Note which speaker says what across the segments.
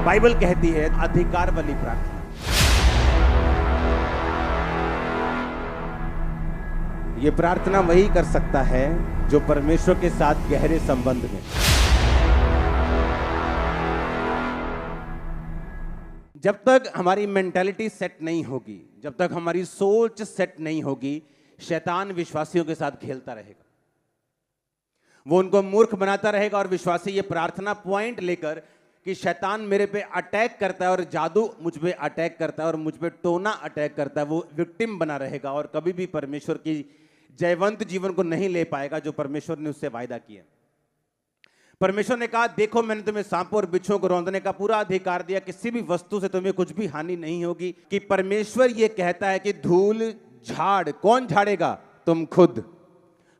Speaker 1: Bible कहती है अधिकार वाली प्रार्थना। ये प्रार्थना वही कर सकता है जो परमेश्वर के साथ गहरे संबंध में। जब तक हमारी मेंटालिटी सेट नहीं होगी, जब तक हमारी सोच सेट नहीं होगी, शैतान विश्वासियों के साथ खेलता रहेगा। वो उनको मूर्ख बनाता रहेगा और विश्वासी ये प्रार्थना पॉइंट लेकर कि शैतान मेरे पे अटैक करता है और जादू मुझ पे अटैक करता है और मुझ पे टोना अटैक करता है, वो विक्टिम बना रहेगा और कभी भी परमेश्वर की जयवंत जीवन को नहीं ले पाएगा जो परमेश्वर ने उससे वायदा किया। परमेश्वर ने कहा, देखो मैंने तुम्हें सांपों और बिच्छुओं को रौंदने का पूरा अधिकार दिया, किसी भी वस्तु से तुम्हें कुछ भी हानि नहीं होगी। कि परमेश्वर ये कहता है कि धूल झाड़ कौन झाड़ेगा? तुम खुद।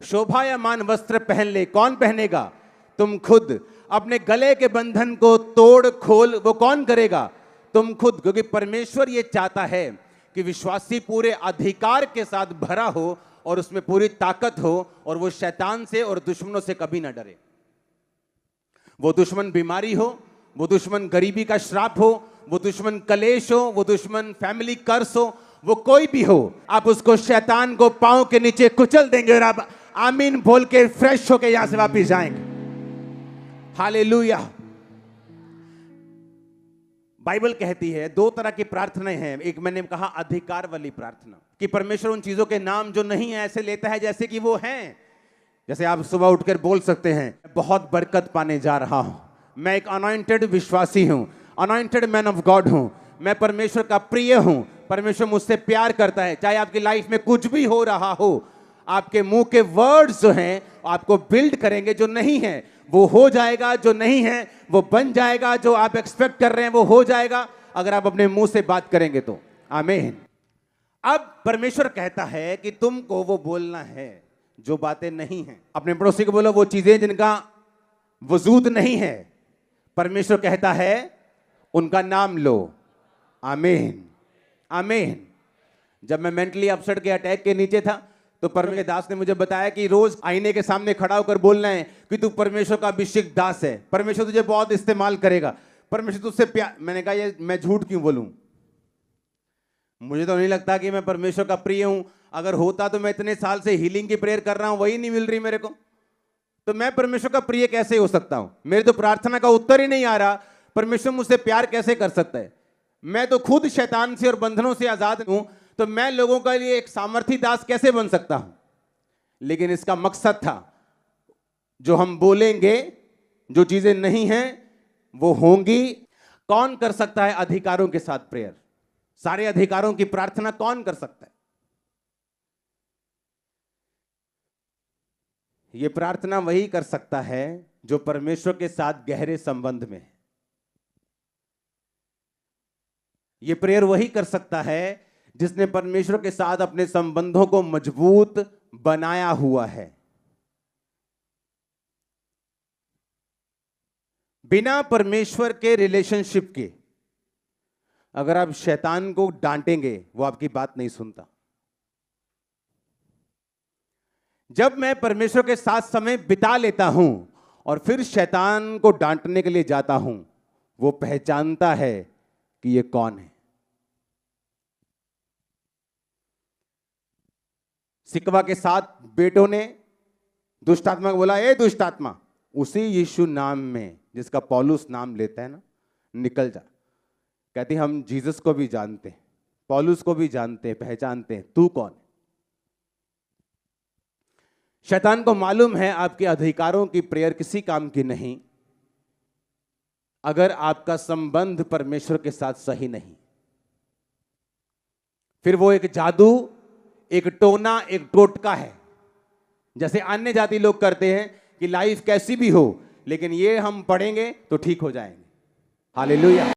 Speaker 1: शोभायमान वस्त्र पहन ले, कौन पहनेगा? तुम खुद। अपने गले के बंधन को तोड़ खोल, वो कौन करेगा? तुम खुद। क्योंकि परमेश्वर ये चाहता है कि विश्वासी पूरे अधिकार के साथ भरा हो और उसमें पूरी ताकत हो और वो शैतान से और दुश्मनों से कभी ना डरे। वो दुश्मन बीमारी हो, वो दुश्मन गरीबी का श्राप हो, वो दुश्मन कलेश हो, वो दुश्मन फैमिली कर्स हो, वो कोई भी हो, आप उसको शैतान को पांव के नीचे कुचल देंगे और आप आमीन बोल के फ्रेश होके यहां से वापस जाएंगे। हालेलुया। बाइबल कहती है दो तरह की प्रार्थनाएं हैं। एक मैंने कहा अधिकार वाली प्रार्थना, कि परमेश्वर उन चीजों के नाम जो नहीं है ऐसे लेता है जैसे कि वो हैं। जैसे आप सुबह उठकर बोल सकते हैं, बहुत बरकत पाने जा रहा हूं, मैं एक अनॉइंटेड विश्वासी हूं, अनॉइंटेड मैन ऑफ गॉड हूं, मैं परमेश्वर का प्रिय हूं, परमेश्वर मुझसे प्यार करता है। चाहे आपकी लाइफ में कुछ भी हो रहा हो, आपके मुंह के वर्ड्स जो हैं आपको बिल्ड करेंगे। जो नहीं है वो हो जाएगा, जो नहीं है वो बन जाएगा, जो आप एक्सपेक्ट कर रहे हैं वो हो जाएगा अगर आप अपने मुंह से बात करेंगे तो। आमीन। अब परमेश्वर कहता है कि तुमको वो बोलना है जो बातें नहीं हैं। अपने पड़ोसी को बोलो वो चीजें जिनका वजूद नहीं है, परमेश्वर कहता है उनका नाम लो। आमीन आमीन। जब मैं मेंटली अपसेट के अटैक के नीचे था तो परमेश्वर दास ने मुझे बताया कि रोज आईने के सामने खड़ा होकर बोलना है कि तू परमेश्वर का अभिषेक दास है, परमेश्वर तुझे बहुत इस्तेमाल करेगा, परमेश्वर तुझसे प्यार। मैंने कहा ये मैं झूठ क्यों बोलूं? मुझे तो नहीं लगता कि मैं परमेश्वर का प्रिय हूं। अगर होता तो मैं इतने साल से हीलिंग की प्रेयर कर रहा हूं, वही नहीं मिल रही मेरे को, तो मैं परमेश्वर का प्रिय कैसे हो सकता हूं? मेरे तो प्रार्थना का उत्तर ही नहीं आ रहा, परमेश्वर मुझसे प्यार कैसे कर सकता है? मैं तो खुद शैतान से और बंधनों से आजाद हूं, तो मैं लोगों के लिए एक सामर्थी दास कैसे बन सकता हूं? लेकिन इसका मकसद था, जो हम बोलेंगे, जो चीजें नहीं हैं वो होंगी। कौन कर सकता है अधिकारों के साथ प्रेयर? सारे अधिकारों की प्रार्थना कौन कर सकता है? यह प्रार्थना वही कर सकता है जो परमेश्वर के साथ गहरे संबंध में है। यह प्रेयर वही कर सकता है जिसने परमेश्वर के साथ अपने संबंधों को मजबूत बनाया हुआ है। बिना परमेश्वर के रिलेशनशिप के अगर आप शैतान को डांटेंगे वो आपकी बात नहीं सुनता। जब मैं परमेश्वर के साथ समय बिता लेता हूं और फिर शैतान को डांटने के लिए जाता हूं, वो पहचानता है कि ये कौन है। सिकवा के 7 बेटों ने दुष्ट आत्मा को बोला, ए दुष्ट आत्मा, उसी यीशु नाम में जिसका पौलुस नाम लेता है ना, निकल जा। कहती हम जीसस को भी जानते हैं, पौलुस को भी जानते हैं, पहचानते हैं, तू कौन है? शैतान को मालूम है आपके अधिकारों की प्रेयर किसी काम की नहीं अगर आपका संबंध परमेश्वर के साथ सही नहीं। फिर वो एक जादू, एक टोना, एक टोटका है। जैसे अन्य जाति लोग करते हैं कि लाइफ कैसी भी हो लेकिन ये हम पढ़ेंगे तो ठीक हो जाएंगे। हालेलुया।